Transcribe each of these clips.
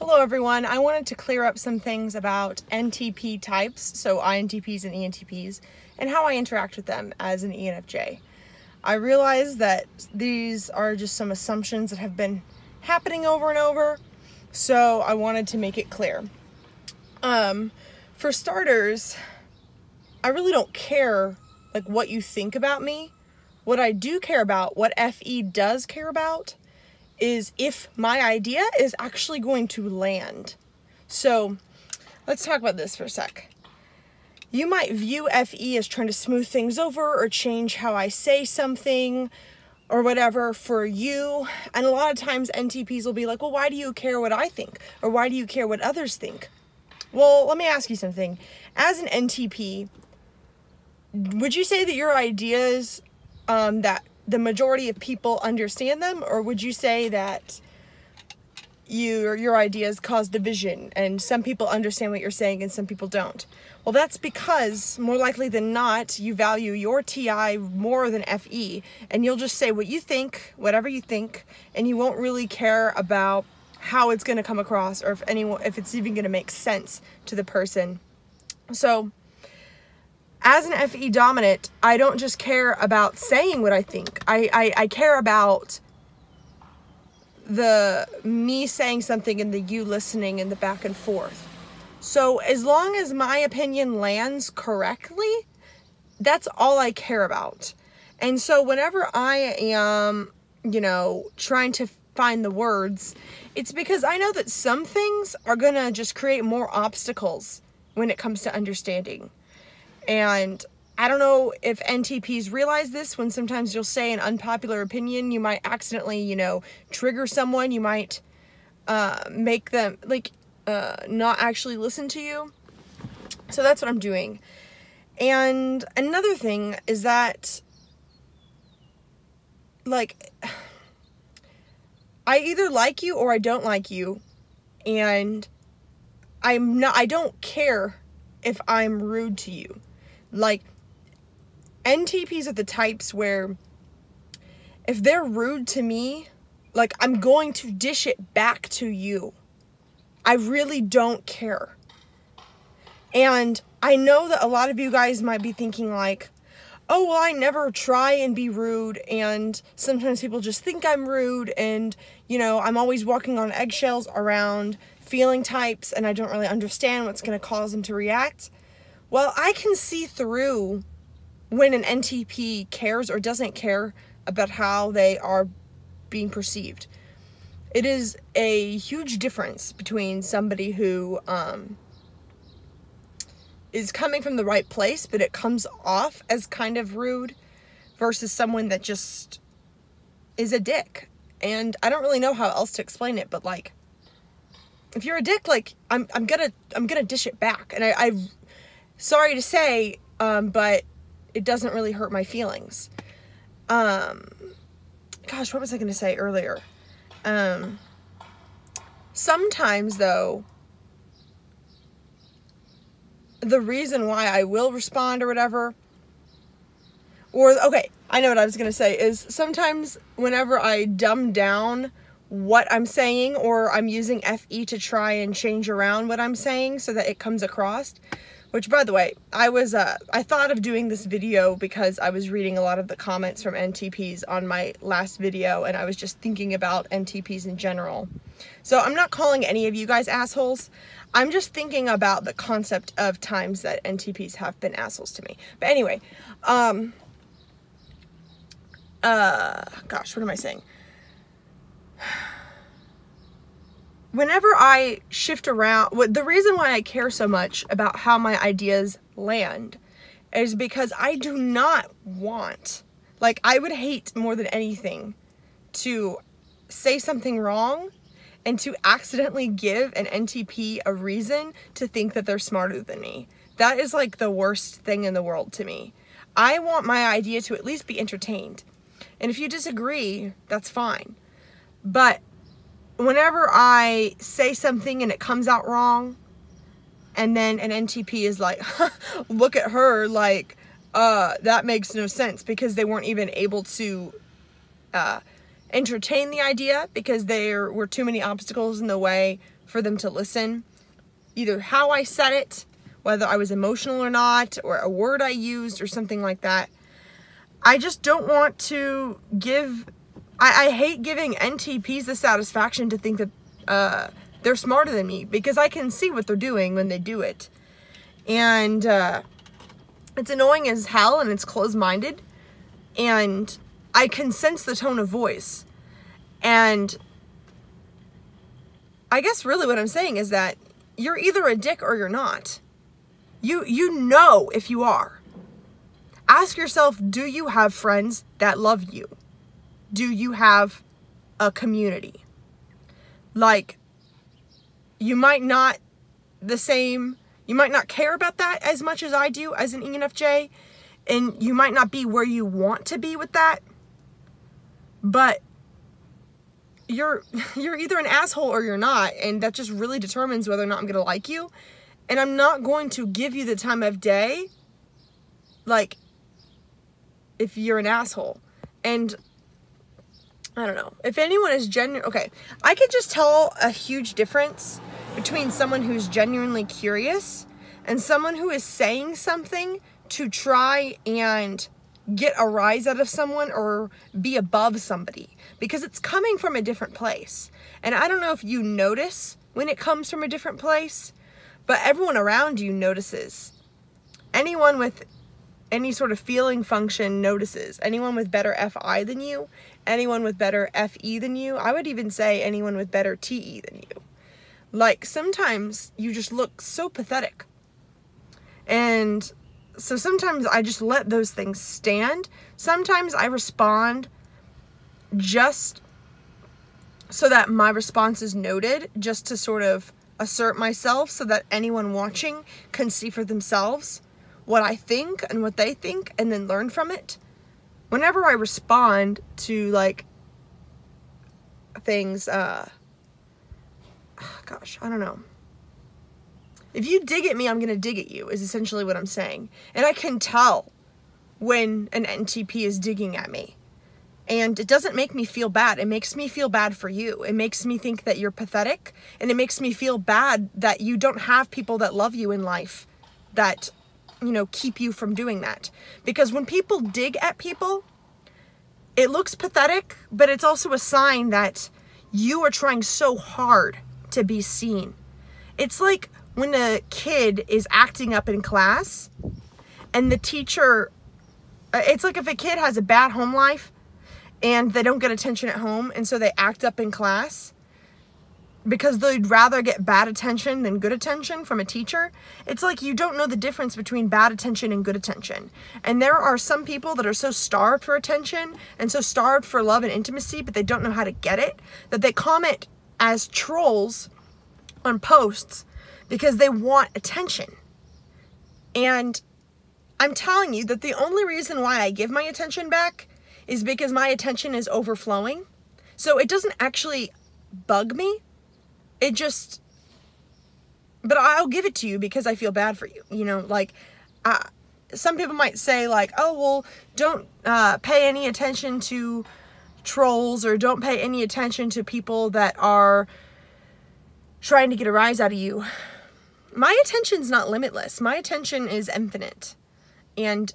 Hello everyone, I wanted to clear up some things about NTP types, so INTPs and ENTPs, and how I interact with them as an ENFJ. I realize that these are just some assumptions that have been happening over and over, so I wanted to make it clear. For starters, I really don't care what you think about me. What I do care about, what FE does care about, is if my idea is actually going to land. So let's talk about this for a sec. You might view FE as trying to smooth things over or change how I say something or whatever for you. And a lot of times NTPs will be like, well, why do you care what I think? Or why do you care what others think? Well, let me ask you something. As an NTP, would you say that your ideas, that the majority of people understand them, or would you say that your ideas cause division and some people understand what you're saying and some people don't? Well, that's because more likely than not, you value your TI more than FE, and you'll just say what you think, whatever you think, and you won't really care about how it's going to come across or if it's even going to make sense to the person. So as an FE dominant, I don't just care about saying what I think. I care about me saying something and the you listening and the back and forth. So as long as my opinion lands correctly, that's all I care about. And so whenever I am, trying to find the words, it's because I know that some things are gonna just create more obstacles when it comes to understanding. And I don't know if NTPs realize this, when sometimes you'll say an unpopular opinion, you might accidentally, trigger someone. You might make them, not actually listen to you. So that's what I'm doing. And another thing is that, I either like you or I don't like you. And I don't care if I'm rude to you. NTPs are the types where if they're rude to me, I'm going to dish it back to you. I really don't care. And I know that a lot of you guys might be thinking oh, well, I never try and be rude, and sometimes people just think I'm rude, and, I'm always walking on eggshells around feeling types, and I don't really understand what's going to cause them to react. Well, I can see through when an NTP cares or doesn't care about how they are being perceived. It is a huge difference between somebody who is coming from the right place, but it comes off as kind of rude, versus someone that just is a dick. And I don't really know how else to explain it, but if you're a dick, I'm gonna dish it back. And I'm sorry to say, but it doesn't really hurt my feelings. Gosh, what was I gonna say earlier? Sometimes though, the reason why I will respond or whatever, okay, I know what I was going to say, is sometimes whenever I dumb down what I'm saying, or I'm using FE to try and change around what I'm saying so that it comes across, which, by the way, I thought of doing this video because I was reading a lot of the comments from NTPs on my last video, and I was just thinking about NTPs in general. So I'm not calling any of you guys assholes. I'm just thinking about the concept of times that NTPs have been assholes to me. But anyway, gosh, what am I saying? Whenever I shift around, the reason why I care so much about how my ideas land is because I do not want, I would hate more than anything to say something wrong and to accidentally give an NTP a reason to think that they're smarter than me. That is the worst thing in the world to me. I want my idea to at least be entertained. And if you disagree, that's fine. But whenever I say something and it comes out wrong, and then an NTP is like, look at her, that makes no sense, because they weren't even able to entertain the idea because there were too many obstacles in the way for them to listen. Either how I said it, whether I was emotional or not, or a word I used or something like that. I just don't want to give, I hate giving NTPs the satisfaction to think that they're smarter than me, because I can see what they're doing when they do it. And it's annoying as hell, and it's closed-minded, and I can sense the tone of voice. And I guess really what I'm saying is that you're either a dick or you're not. You know if you are. Ask yourself, do you have friends that love you? Do you have a community? Like, you might not care about that as much as I do as an ENFJ, and you might not be where you want to be with that, but you're either an asshole or you're not, and that just really determines whether or not I'm gonna like you. And I'm not going to give you the time of day, like, if you're an asshole. And I don't know, if anyone is okay, I could just tell a huge difference between someone who's genuinely curious and someone who is saying something to try and get a rise out of someone or be above somebody, because it's coming from a different place. And I don't know if you notice when it comes from a different place, but everyone around you notices. Anyone with any sort of feeling function notices. Anyone with better FI than you, anyone with better FE than you, I would even say anyone with better TE than you. Like, sometimes you just look so pathetic. And so sometimes I just let those things stand. Sometimes I respond just so that my response is noted, just to sort of assert myself so that anyone watching can see for themselves what I think and what they think, and then learn from it. Whenever I respond to, like, things, gosh, I don't know. If you dig at me, I'm gonna dig at you, is essentially what I'm saying. And I can tell when an NTP is digging at me. And it doesn't make me feel bad. It makes me feel bad for you. It makes me think that you're pathetic. And it makes me feel bad that you don't have people that love you in life that, you know, keep you from doing that. Because when people dig at people, it looks pathetic, but it's also a sign that you are trying so hard to be seen. It's like when a kid is acting up in class and the teacher, it's like if a kid has a bad home life and they don't get attention at home, and so they act up in class because they'd rather get bad attention than good attention from a teacher. It's like you don't know the difference between bad attention and good attention. And there are some people that are so starved for attention and so starved for love and intimacy, but they don't know how to get it, that they comment as trolls on posts because they want attention. And I'm telling you that the only reason why I give my attention back is because my attention is overflowing. So it doesn't actually bug me. It just, but I'll give it to you because I feel bad for you. You know, like, some people might say, like, oh, well, don't pay any attention to trolls, or don't pay any attention to people that are trying to get a rise out of you. My attention's not limitless. My attention is infinite. And,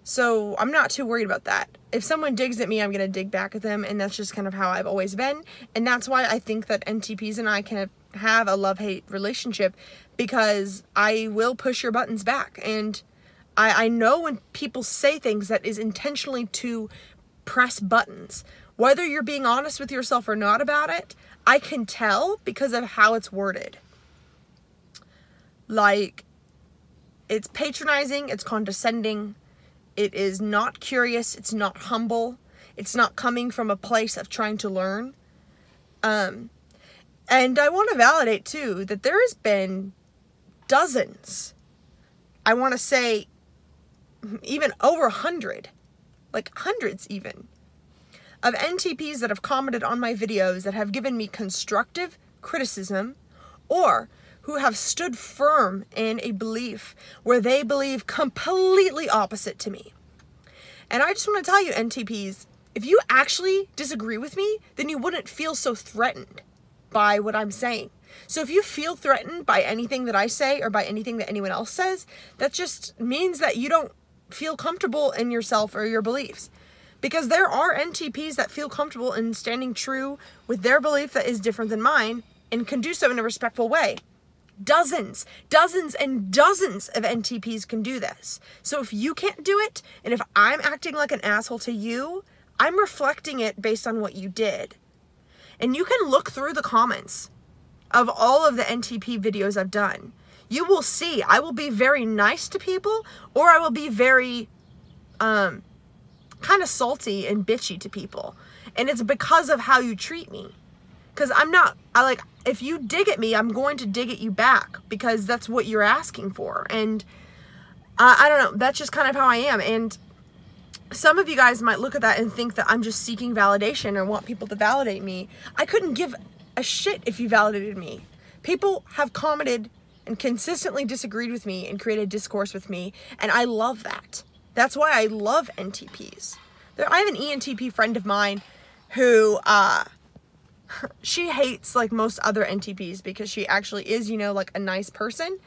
so I'm not too worried about that. If someone digs at me, I'm going to dig back at them, and that's just kind of how I've always been. And that's why I think that NTPs and I can have a love-hate relationship, because I will push your buttons back. And I know when people say things that is intentionally to press buttons. Whether you're being honest with yourself or not about it, I can tell because of how it's worded. Like, it's patronizing, it's condescending. It is not curious. It's not humble. It's not coming from a place of trying to learn. And I want to validate too that there has been dozens, I want to say even over 100, like hundreds even, of NTPs that have commented on my videos that have given me constructive criticism, or who have stood firm in a belief where they believe completely opposite to me. And I just want to tell you, NTPs, if you actually disagree with me, then you wouldn't feel so threatened by what I'm saying. So if you feel threatened by anything that I say or by anything that anyone else says, that just means that you don't feel comfortable in yourself or your beliefs. Because there are NTPs that feel comfortable in standing true with their belief that is different than mine and can do so in a respectful way. Dozens and dozens of NTPs can do this. So if you can't do it, and if I'm acting like an asshole to you, I'm reflecting it based on what you did. And you can look through the comments of all of the NTP videos I've done. You will see I will be very nice to people, or I will be very kind of salty and bitchy to people. And it's because of how you treat me. Because if you dig at me, I'm going to dig at you back, because that's what you're asking for. And I don't know, that's just kind of how I am. And some of you guys might look at that and think that I'm just seeking validation or want people to validate me. I couldn't give a shit if you validated me. People have commented and consistently disagreed with me and created discourse with me, and I love that. That's why I love NTPs. I have an ENTP friend of mine who, she hates like most other NTPs because she actually is, you know, like a nice person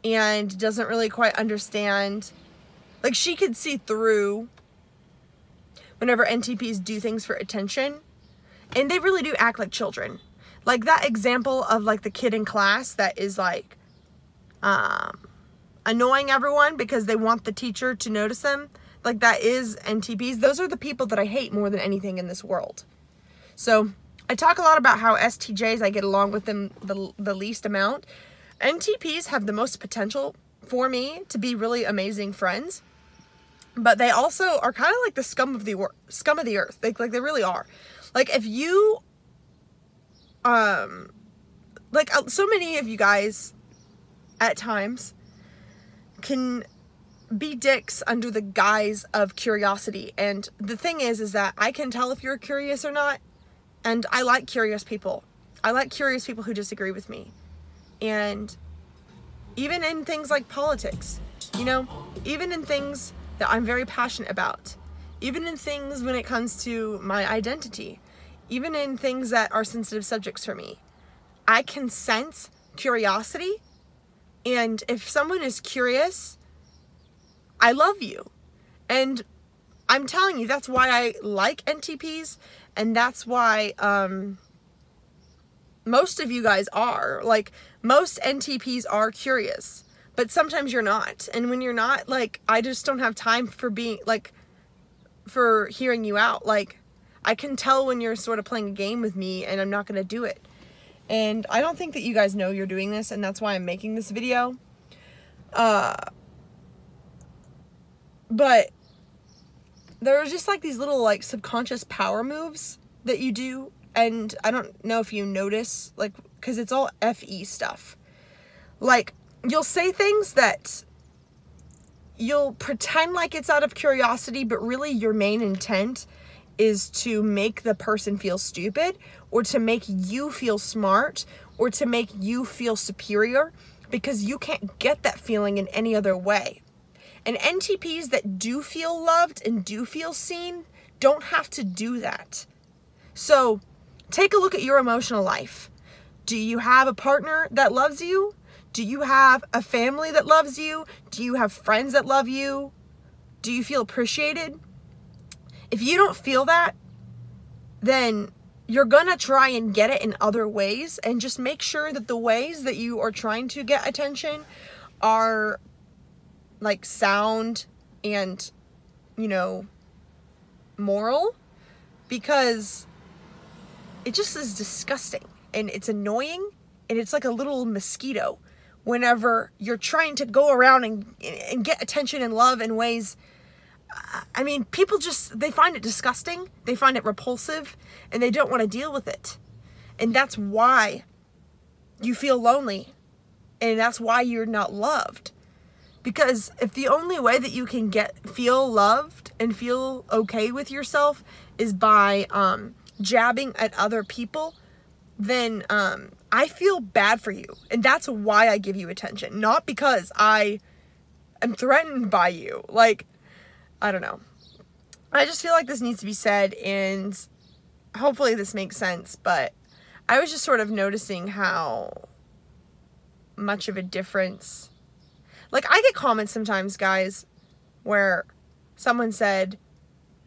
and doesn't really quite understand. Like, she could see through whenever NTPs do things for attention, and they really do act like children. Like that example of like the kid in class that is like annoying everyone because they want the teacher to notice them. Like, that is NTPs. Those are the people that I hate more than anything in this world. So I talk a lot about how STJs, I get along with them the least amount. NTPs have the most potential for me to be really amazing friends, but they also are kind of like the scum of the earth. Like they really are. Like, if you so many of you guys at times can be dicks under the guise of curiosity. And the thing is that I can tell if you're curious or not. And I like curious people. I like curious people who disagree with me. And even in things like politics, you know, even in things that I'm very passionate about, even in things when it comes to my identity, even in things that are sensitive subjects for me, I can sense curiosity. And if someone is curious, I love you. And I'm telling you, that's why I like NTPs, and that's why most of you guys are. Like, most NTPs are curious, but sometimes you're not. And when you're not, like, I just don't have time for being, like, for hearing you out. Like, I can tell when you're sort of playing a game with me, and I'm not going to do it. And I don't think that you guys know you're doing this, and that's why I'm making this video. But there are just like these little like subconscious power moves that you do, and I don't know if you notice, like, because it's all FE stuff. Like, you'll say things that you'll pretend like it's out of curiosity, but really your main intent is to make the person feel stupid, or to make you feel smart, or to make you feel superior, because you can't get that feeling in any other way. And NTPs that do feel loved and do feel seen don't have to do that. So take a look at your emotional life. Do you have a partner that loves you? Do you have a family that loves you? Do you have friends that love you? Do you feel appreciated? If you don't feel that, then you're gonna try and get it in other ways, and just make sure that the ways that you are trying to get attention are like sound and, you know, moral, because it just is disgusting and it's annoying, and it's like a little mosquito whenever you're trying to go around and get attention and love in ways. I mean, people just, they find it disgusting, they find it repulsive, and they don't want to deal with it. And that's why you feel lonely, and that's why you're not loved. Because if the only way that you can feel loved and feel okay with yourself is by jabbing at other people, then I feel bad for you. And that's why I give you attention. Not because I am threatened by you. Like, I don't know. I just feel like this needs to be said, and hopefully this makes sense, but I was just sort of noticing how much of a difference, like, I get comments sometimes, guys, where someone said,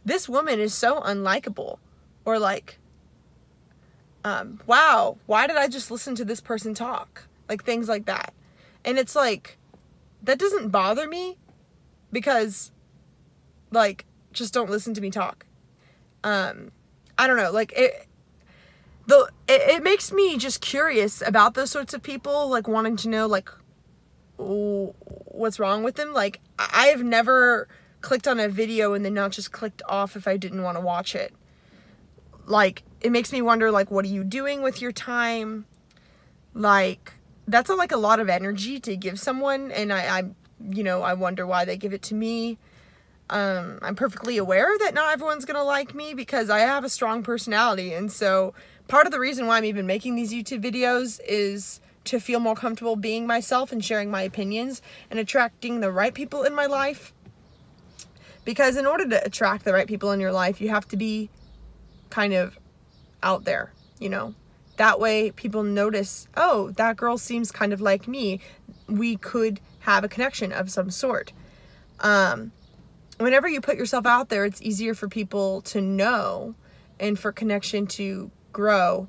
this woman is so unlikable, or like, wow, why did I just listen to this person talk? Like, things like that. And it's like, that doesn't bother me, because, like, just don't listen to me talk. I don't know, like, it makes me just curious about those sorts of people, like, wanting to know, like, what's wrong with them. Like, I've never clicked on a video and then not just clicked off if I didn't want to watch it. Like, it makes me wonder, like, what are you doing with your time? Like, that's like a lot of energy to give someone, and I wonder why they give it to me. I'm perfectly aware that not everyone's gonna like me, because I have a strong personality, and so part of the reason why I'm even making these YouTube videos is to feel more comfortable being myself and sharing my opinions and attracting the right people in my life. Because in order to attract the right people in your life, you have to be kind of out there, you know? That way people notice, oh, that girl seems kind of like me. We could have a connection of some sort. Whenever you put yourself out there, it's easier for people to know and for connection to grow.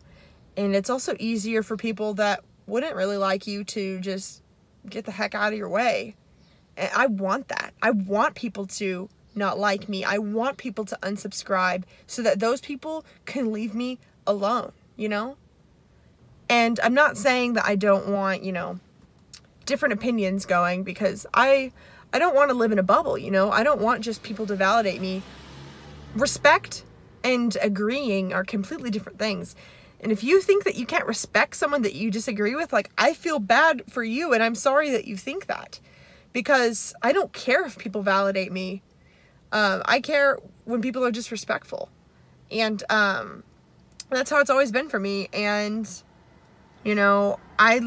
And it's also easier for people that wouldn't really like you to just get the heck out of your way. And I want that. I want people to not like me. I want people to unsubscribe so that those people can leave me alone, you know? And I'm not saying that I don't want, you know, different opinions going, because I don't want to live in a bubble, you know? I don't want just people to validate me. Respect and agreeing are completely different things. And if you think that you can't respect someone that you disagree with, like, I feel bad for you, and I'm sorry that you think that. Because I don't care if people validate me. I care when people are disrespectful. And that's how it's always been for me. And, you know, I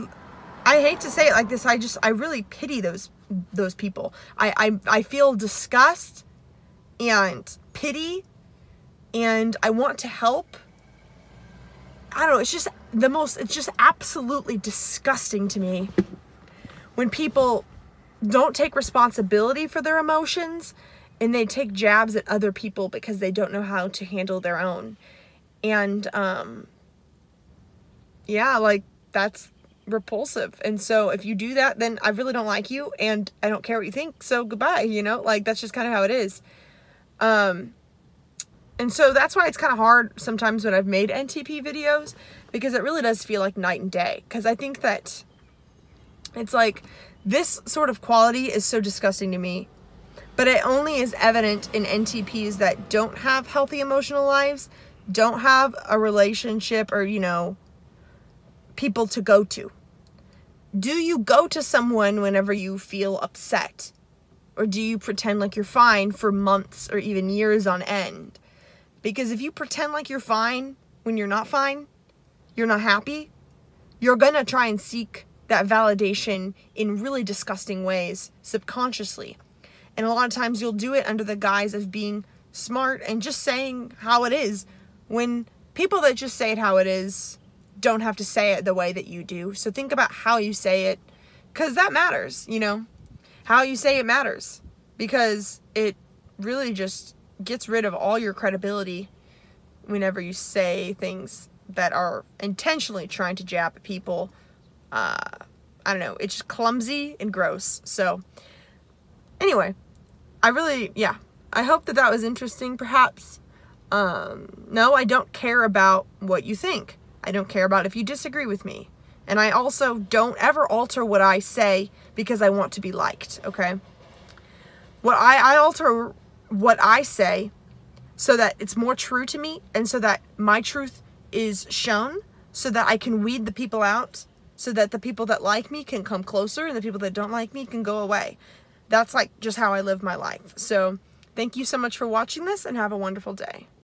hate to say it like this, I really pity those people. I feel disgust and pity, and I want to help. I don't know, it's just absolutely disgusting to me when people don't take responsibility for their emotions and they take jabs at other people because they don't know how to handle their own. And yeah, like, that's repulsive. And so if you do that, then I really don't like you, and I don't care what you think, so goodbye, you know? Like, that's just kind of how it is. And so that's why it's kind of hard sometimes when I've made NTP videos, because it really does feel like night and day. Because I think that it's like, this sort of quality is so disgusting to me, but it only is evident in NTPs that don't have healthy emotional lives, don't have a relationship, or, you know, people to go to. Do you go to someone whenever you feel upset? Or do you pretend like you're fine for months or even years on end? Because if you pretend like you're fine when you're not fine, you're not happy, you're gonna try and seek that validation in really disgusting ways, subconsciously. And a lot of times you'll do it under the guise of being smart and just saying how it is, when people that just say it how it is don't have to say it the way that you do. So think about how you say it, because that matters, you know? How you say it matters, because it really just gets rid of all your credibility whenever you say things that are intentionally trying to jab at people. I don't know, it's just clumsy and gross. So anyway, I hope that that was interesting, perhaps. No, I don't care about what you think. I don't care about if you disagree with me. And I also don't ever alter what I say because I want to be liked, okay? I alter what I say so that it's more true to me, and so that my truth is shown, so that I can weed the people out, so that the people that like me can come closer and the people that don't like me can go away. That's like just how I live my life. So thank you so much for watching this, and have a wonderful day.